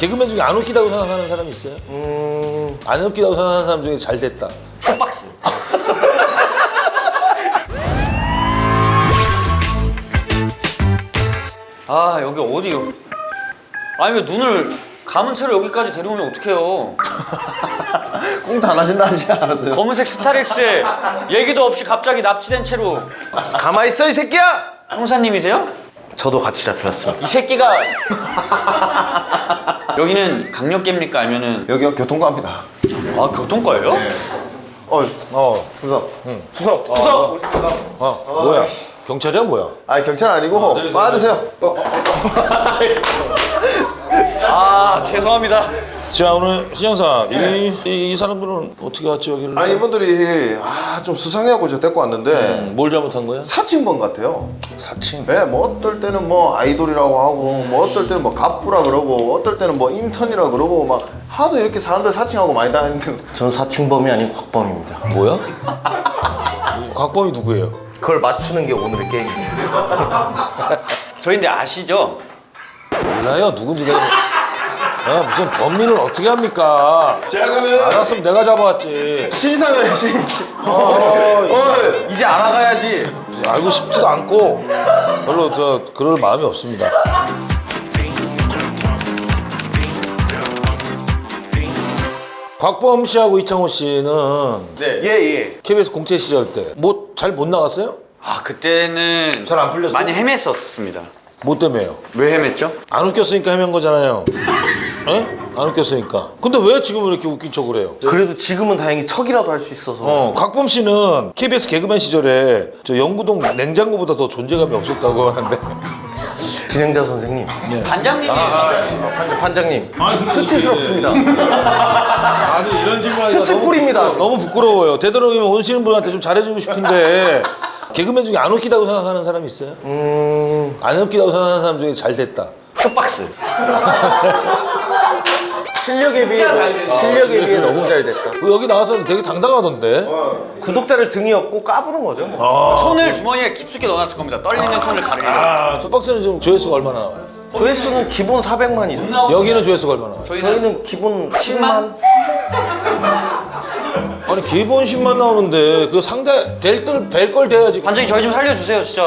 개그맨 중에 안 웃기다고 생각하는 사람이 있어요? 안 웃기다고 생각하는 사람 중에 잘 됐다. 쇼박스. 아 여기 어디요? 아니 왜 눈을 감은 채로 여기까지 데려오면 어떡해요? 꽁트 안 하신다 하지 않았어요? 검은색 스타렉스에 얘기도 없이 갑자기 납치된 채로. 가만히 있어 이 새끼야! 형사님이세요? 저도 같이 잡혀왔습니다. 이 새끼가 여기는 강력계입니까 아니면은 여기요 교통과입니다. 아 교통과예요? 수석. 수석. 뭐야? 경찰이야 뭐야? 아니 경찰 아니고 받으세요. 아 죄송합니다. 자 오늘 신영사 이 사람들은 어떻게 왔지 여기를? 아니 이분들이 좀 수상해하고 저 데리고 왔는데 뭘 잘못한 거야? 사칭범 같아요. 사칭. 네, 뭐 어떨 때는 뭐 아이돌이라고 하고 뭐 어떨 때는 뭐 갑부라 그러고 어떨 때는 뭐 인턴이라 그러고 막 하도 이렇게 사람들 사칭하고 많이 다니는데 저는 사칭범이 아닌 곽범입니다. 뭐야? 곽범이 누구예요? 그걸 맞추는 게 오늘의 게임입니다. 저희인데 아시죠? 몰라요 누군지 내가 무슨 범인을 어떻게 합니까? 제가 그러면 알았으면 내가 잡아왔지. 신상을 이제 알아가야지. 알고 싶지도 않고 별로 그럴 마음이 없습니다. 곽범 씨하고 이창호 씨는 네. 예. KBS 공채 시절 때 뭐 잘 못 나갔어요? 아 그때는 잘 안 풀렸어요? 많이 헤맸었습니다. 뭐 때문에요? 왜 헤맸죠? 안 웃겼으니까 헤맨 거잖아요. 에? 안 웃겼으니까. 근데 왜 지금은 이렇게 웃긴 척을 해요? 그래도 지금은 다행히 척이라도 할 수 있어서. 곽범 씨는 KBS 개그맨 시절에 저 영구동 냉장고보다 더 존재감이 없었다고 하는데. 진행자 선생님. 반장님이에요. 판장님. 수치스럽습니다. 아주 이런 질문 수치풀입니다. 너무 부끄러워요. 되도록이면 오시는 분한테 좀 잘해주고 싶은데 개그맨 중에 안 웃기다고 생각하는 사람이 있어요? 안 웃기다고 생각하는 사람 중에 잘 됐다. 쇼박스. 실력에 비해 너무 잘 됐다. 여기 나와서 되게 당당하던데. 구독자를 등에 업고 까부는 거죠. 뭐. 손을 주머니에 깊숙이 넣어놨을 겁니다. 떨리는 손을 가리려. 톱박스는 지금 조회수가 얼마나 나와요? 조회수는 기본 400만이죠. 여기는 조회수가 얼마나 나와요? 저희는 기본 10만. 아니 기본 10만 나오는데 그 상대 될 걸 돼야지. 반장님 저희 좀 살려주세요 진짜.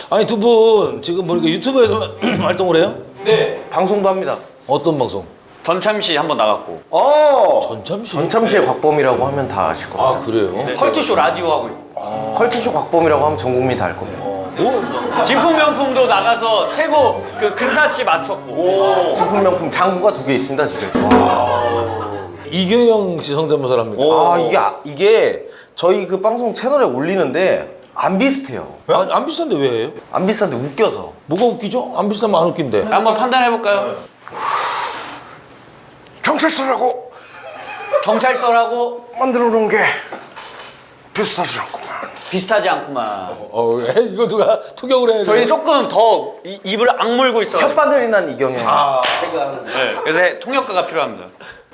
아니 두 분 지금 뭐 이렇게 유튜브에서 활동을 해요? 네. 방송도 합니다. 어떤 방송? 전참시 한번 나갔고. 전참시? 전참시의 곽범이라고 하면 다 아실 겁니다. 아 그래요? 컬투쇼 라디오 하고 있고. 컬투쇼 곽범이라고 하면 전 국민이 다 알 겁니다. 진품 명품도 나가서 최고 그 근사치 맞췄고. 진품 명품 장구가 2개 있습니다 집에. 이경영 씨 성대모사랍니까? 이게 저희 그 방송 채널에 올리는데 안 비슷해요. 아니, 안 비싼데 왜 해요? 안 비싼데 웃겨서. 뭐가 웃기죠? 안 비싸면 안 웃긴데. 한번 판단해 볼까요? 경찰서라고 경찰서라고 만들어 놓은 게 비싸지 않구만. 비슷하지 않구만. 왜? 이거 누가 투격을 해야 저희 조금 더 입을 악물고 있어요. 혓바늘이 난 이경영. 네. 그래서 통역가가 필요합니다.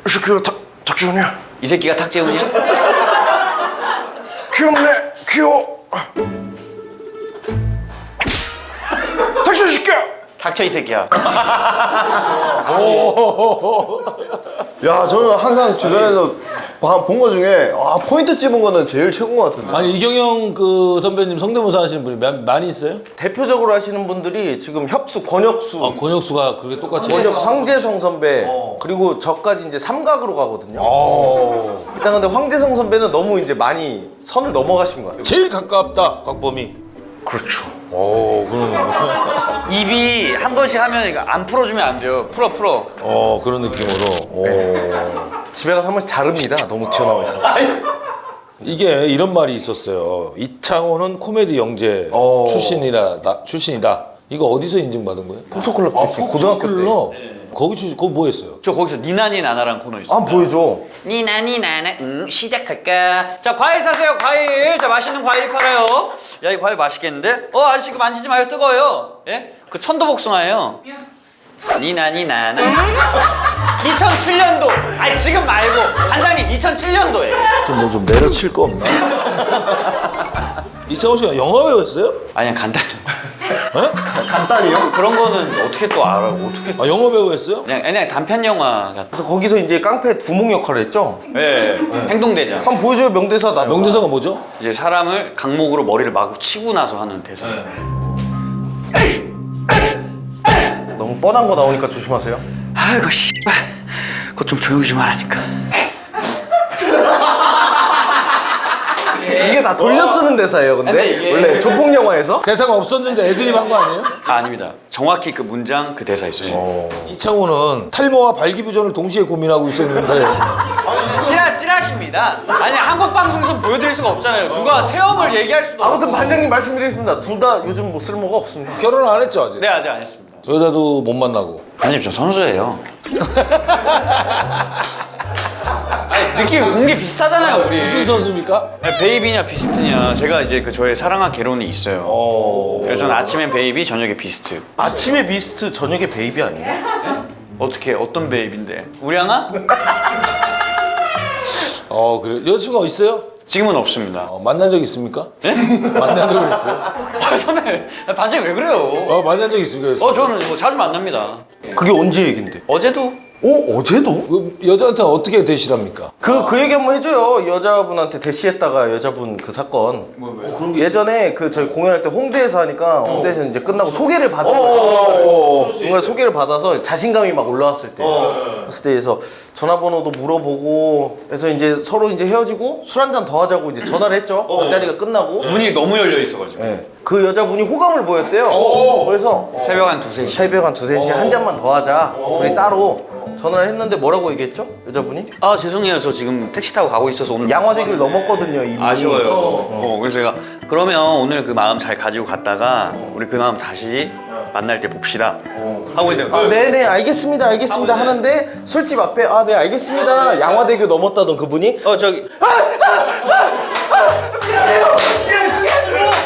이 새끼가 탁지훈이야. 이 새끼가 탁재훈이야? 귀엽네. 귀여워. 탁지훈 새끼야. 닥쳐 이 새끼야. 야 저는 항상 주변에서 본 거 중에 포인트 찝은 거는 제일 최고인 것 같은데. 아니 이경영 그 선배님 성대모사 하시는 분이 많이 있어요? 대표적으로 하시는 분들이 지금 협수, 권혁수, 권혁수가 그렇게 똑같이 권혁 황재성 선배 그리고 저까지 이제 삼각으로 가거든요. 일단 근데 황재성 선배는 너무 이제 많이 선을 넘어가신 것 같아요. 제일 가깝다 곽범이. 그렇죠. 그런 입이 한 번씩 하면 이거 안 풀어주면 안 돼요. 풀어. 그런 느낌으로. 집에 가서 한 번씩 자릅니다. 너무 튀어나와 있어. 이게 이런 말이 있었어요. 이창호는 코미디 영재 출신이다. 이거 어디서 인증받은 거예요? 폭소클럽 출신 고등학교 때. 거기 출신 그거 뭐 했어요? 저 거기서 니나니 나나라는 코너 있어요. 아 보여줘. 니나니 나나 시작할까? 자 과일 사세요 과일. 자 맛있는 과일이 팔아요. 야 이 과일 맛있겠는데? 아저씨 그 만지지 마요 뜨거워요. 예? 그 천도복숭아예요. 니나니 나나 2007년도 아니 지금 말고 반장님 2007년도에 좀 뭐 좀 내려칠 거 없나? 이창호 씨가 영화 배우였어요? 아니야 간단해. 간단히요? 그런 거는 어떻게 또 알아? 어떻게 아 영어 배우였어요? 그냥 단편 영화 같은. 그래서 거기서 이제 깡패 두목 역할을 했죠. 네. 행동대장. 한번 보여줘요 명대사 나. 명대사가 뭐죠? 이제 사람을 강목으로 머리를 마구 치고 나서 하는 대사. 너무 뻔한 거 나오니까 조심하세요. 아이고 씨발. 그거 좀 조용히 좀 하라니까. 이게 다 돌려 쓰는 대사예요. 근데, 근데 이게- 원래 조폭 영화에서 대사가 없었는데 애드립 한 거 아니에요? 아닙니다. 정확히 그 문장 그 대사 있어요. 이창호는 탈모와 발기부전을 동시에 고민하고 있었는데 찌라십니다. 아니 한국 방송에서 보여드릴 수가 없잖아요. 누가 체험을 얘기할 수도 없고. 아무튼 반장님 말씀드리겠습니다. 둘 다 요즘 뭐 쓸모가 없습니다. 결혼을 안 했죠 아직? 네 아직 안 했습니다. 여자도 못 만나고. 아니 저 선수예요. 아니 느낌 공기 비슷하잖아요 우리. 무슨 선수입니까? 아니, 베이비냐 비스트냐. 제가 이제 그 저의 사랑한 개론이 있어요. 그래서 저는 아침엔 베이비, 저녁에 비스트. 아침에 비스트, 저녁에 베이비 아니에요? 어떻게 어떤 베이비인데? 우리 하나? 그래. 여자친구가 있어요? 지금은 없습니다. 만난 적 있습니까? 예? 만난 적 있어요? 아 선배 반장이 왜 그래요? 만난 적 있습니까? 저는 뭐 자주 만납니다. 그게 언제 얘긴데? 어제도 오 어제도? 그 여자한테 어떻게 대시랍니까? 그 얘기 한번 해줘요. 여자분한테 대시했다가 여자분 그 사건. 예전에 그 저희 공연할 때 홍대에서 하니까 홍대에서 이제 끝나고 소개를 받은 거예요. 뭔가 소개를 받아서 자신감이 막 올라왔을 때. 그랬을 때에서 전화번호도 물어보고 해서 이제 서로 이제 헤어지고 술 한잔 더 하자고 이제 전화를 했죠. 그 자리가 끝나고. 문이 너무 열려 있어가지고 네. 그 여자분이 호감을 보였대요. 그래서 새벽 한 2-3시. 새벽 한 2-3시에 한 잔만 더 하자. 둘이 따로 전화를 했는데 뭐라고 얘기했죠? 여자분이? 아 죄송해요 저 지금 택시 타고 가고 있어서 오늘 양화대교를 넘었거든요 이미. 아쉬워요. 그래서 제가 그러면 오늘 그 마음 잘 가지고 갔다가 우리 그 마음 다시 만날 때 봅시다 하고 있는데 네네 알겠습니다 알겠습니다 하는데 술집 앞에 아 네 알겠습니다 양화대교 넘었다던 그분이 저기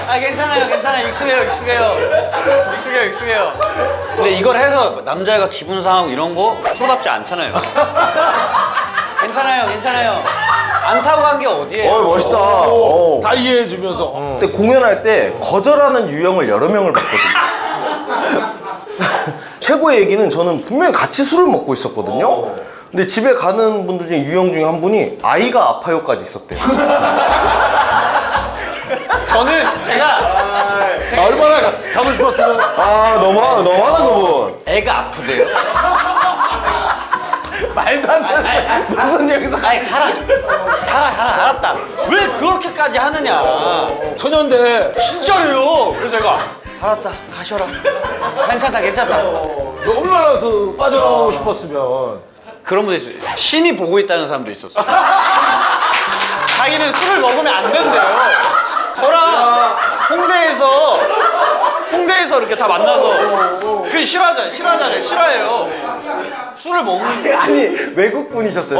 아 괜찮아요 익숙해요 근데 이걸 해서 남자애가 기분 상하고 이런 거 프로답지 않잖아요. 괜찮아요 안 타고 간 게 어디예요. 멋있다. 다 이해해주면서. 근데 공연할 때 거절하는 유형을 여러 명을 봤거든요. 최고의 얘기는 저는 분명히 같이 술을 먹고 있었거든요. 근데 집에 가는 분들 중에 유형 중에 한 분이 아이가 아파요까지 있었대요. 저는 제가 얼마나 가고 싶었으면. 아 너무하다 그분. 애가 아프대요. 말도 안 되는 무슨 여기서 아이 가라 알았다. 왜 그렇게까지 하느냐. 천연대. 진짜로요. 그래서 제가 알았다 가셔라. 괜찮다. 얼마나 그 빠져나오고 싶었으면. 그런 분도 있어요. 신이 보고 있다는 사람도 있었어. 자기는 술을 먹으면 안 된대요. 저랑 홍대에서 이렇게 다 만나서 그 싫어해요. 술을 먹는 아니 외국 분이셨어요.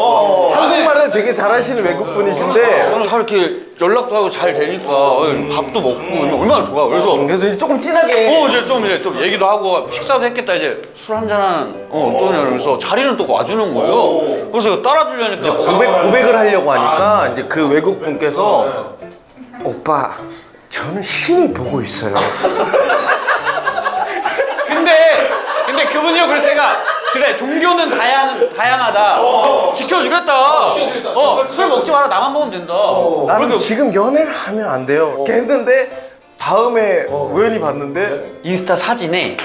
한국말을 되게 잘하시는 외국 분이신데 저는 다 이렇게 연락도 하고 잘 되니까 밥도 먹고 얼마나 좋아. 그래서 이제 조금 진하게 이제 좀 얘기도 하고 식사도 했겠다. 이제 술 한잔한 또냐 그래서 자리는 또 와주는 거예요. 그래서 따라주려니까 고백을 하려고 하니까 이제 그 외국 분께서 오빠 저는 신이 보고 있어요. 근데 그분이요. 그래서 제가 그래 종교는 다양하다. 지켜주겠다. 술 먹지 마라. 나만 먹으면 된다. 나는 지금 연애를 하면 안 돼요. 이렇게 했는데 다음에 우연히 봤는데 인스타 사진에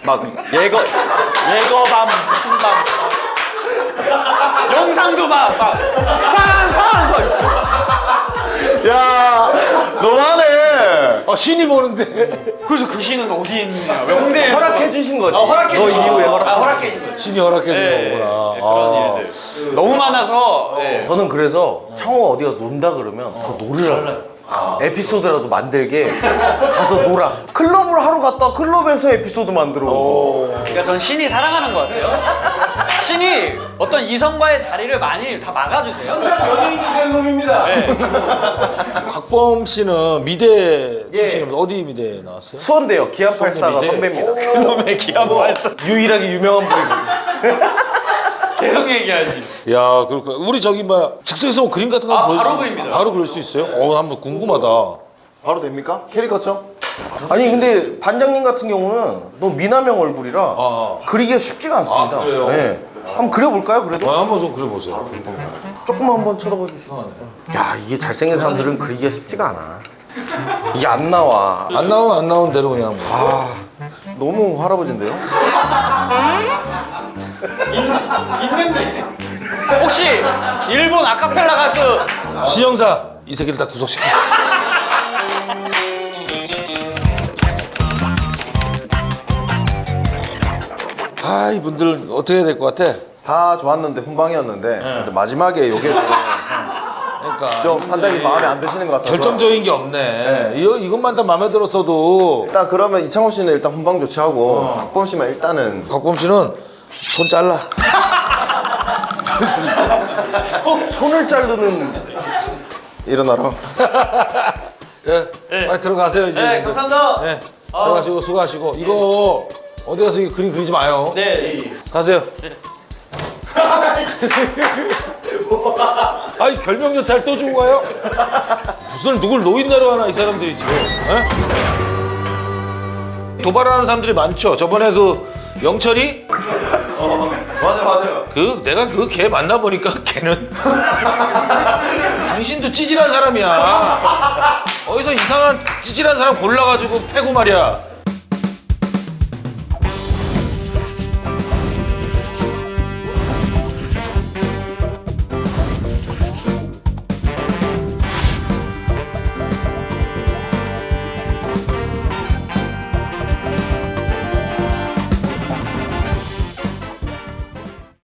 막 예거밤 무슨 밤 영상도 막 야 너무하네. 신이 보는데. 그래서 그 신은 어디 있느냐. 왜 홍대에 허락해 주신 거지. 허락해 너 주신 이후에 허락해 주신 거지. 신이 허락해준 네, 거구나. 그런 일들 너무 많아서 저는 그래서 창호가 어디 가서 논다 그러면 더 놀으라고. 에피소드라도 만들게 가서 놀아. 클럽을 하러 갔다 클럽에서 에피소드 만들어. 그러니까 전 신이 사랑하는 것 같아요. 신이 어떤 이성과의 자리를 많이 다 막아주세요. 연예인이 될 놈입니다. 곽범 씨는 미대 출신입니다. 어디 미대 나왔어요? 수원대요. 기안84가 미대. 선배입니다. 그놈의 기한 발사. 유일하게 유명한 분이거든요. 계속 얘기하지. 야, 그렇구나. 우리 저기 뭐 즉석에서 뭐 그림 같은 거 아, 보여줄 바로 수 있- 보입니다. 바로 그릴 수 있어요? 한번 궁금하다. 바로 됩니까? 캐리커처? 아니 근데 반장님 같은 경우는 너무 미남형 얼굴이라 그리기가 쉽지가 않습니다. 아, 그래요? 네. 한번 그려볼까요 그래도? 한번 좀 그려보세요. 조금만 한번 쳐다봐 주시고. 야 이게 잘생긴 사람들은 그리기가 쉽지가 않아. 이게 안 나와. 안 나오면 안 나온 대로 그냥 뭐. 너무 할아버지인데요? 혹시 일본 아카펠라 가수 신영사 이 새끼를 다 구속시켜. 아 이분들 어떻게 해야 될 것 같아? 다 좋았는데 훈방이었는데 근데 마지막에 요게 그러니까 좀 판장님 마음에 안 드시는 것 같아서 결정적인 게 없네. 이것만 다 마음에 들었어도 일단 그러면 이창호 씨는 일단 훈방 조치하고 박범 씨만 일단은 곽범 씨는 손 잘라. 손을 자르는 일어나라. 자, 빨리 들어가세요 이제. 네 감사합니다. 네, 들어가시고 수고하시고 이거 어디 가서 이거 그림 그리지 마요. 네. 가세요. 아니 결명 조차를 또 준 거예요? 무슨 누굴 노인네로 하나 이 사람들이 지금. 에? 도발하는 사람들이 많죠. 저번에 그 영철이 맞아요. 내가 그 걔 만나 보니까 걔는 당신도 찌질한 사람이야. 어디서 이상한 찌질한 사람 골라가지고 패고 말이야.